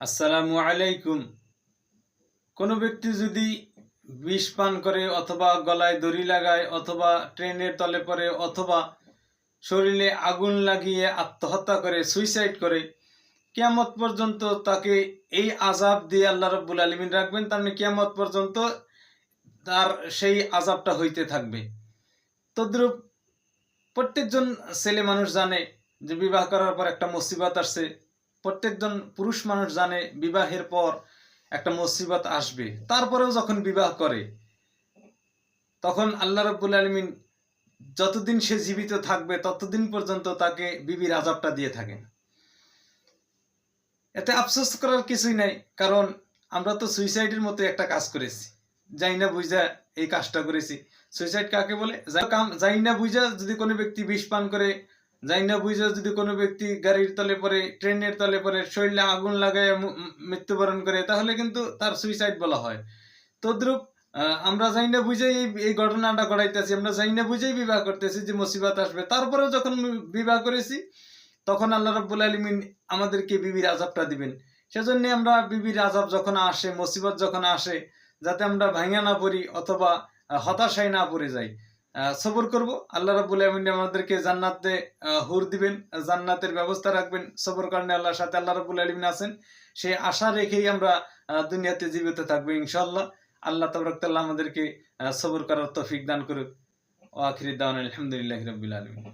আসসালামু আলাইকুম। কোনো ব্যক্তি যদি বিষ পান করে অথবা গলায় দড়ি লাগায় অথবা ট্রেনের তলে পড়ে অথবা শরীরে আগুন লাগিয়ে আত্মহত্যা করে সুইসাইড করে, কিয়ামত পর্যন্ত তাকে এই আযাব দিয়ে আল্লাহ রাব্বুল আলামিন রাখবেন। তার মানে কিয়ামত পর্যন্ত তার সেই আযাবটা হইতে থাকবে। তদ্রূপ প্রত্যেকজন ছেলে মানুষ জানে যে বিবাহ করার পর একটা মুসিবত আসছে। প্রত্যেকজন পুরুষ মানুষ জানে বিবাহের পর একটা মুসিবত আসবে। তারপরেও যখন বিবাহ করে তখন আল্লাহ রাব্বুল আলামিন যতদিন সে জীবিত থাকবে ততদিন পর্যন্ত তাকে বিবির আযাবটা দিয়ে থাকেন। এতে আফসোস করার কিছুই নাই, কারণ আমরা তো সুইসাইডের মতো একটা কাজ করেছি, যাই না বুঝা এই কাজটা করেছি। সুইসাইড কাকে বলে? যাই না বুঝা যদি কোনো ব্যক্তি বিষ পান করে, যাই না বুঝা যদি কোনো ব্যক্তি গাড়ির তলে পড়ে, ট্রেনের তলে পড়ে, শরীরে আগুন লাগায় মৃত্যুবরণ করে, তাহলে কিন্তু তার সুইসাইড বলা হয়। তদ্রূপ আমরা যাই না বুঝেই এই ঘটনাটা ঘটাইতেছি, আমরা যাই না বুঝেই বিবাহ করতেছি যে মুসিবত আসবে। তারপরেও যখন বিবাহ করেছি তখন আল্লাহ রাব্বুল আলামিন আমাদেরকে বিবির আযাবটা দিবেন। সেজন্য আমরা বিবির আযাব যখন আসে, মুসিবত যখন আসে, যাতে আমরা ভাঙা না পড়ি অথবা হতাশায় না পড়ে যাই। সবর করব। আল্লাহ রাব্বুল আলামিন আমাদেরকে জান্নাতে হুর দিবেন, জান্নাতের ব্যবস্থা রাখবেন। সবর কারণে আল্লাহর সাথে আল্লাহ রাব্বুল আলামিন আছেন। সেই আশা রেখেই আমরা দুনিয়াতে জীবিত থাকবো ইনশাআল্লাহ। আল্লাহ তাবারক ওয়া তাআলা আমাদেরকে সবর করার তৌফিক দান করুক। ওয়া আখিরু দাওয়ানা আলহামদুলিল্লাহি রাব্বিল আলামিন।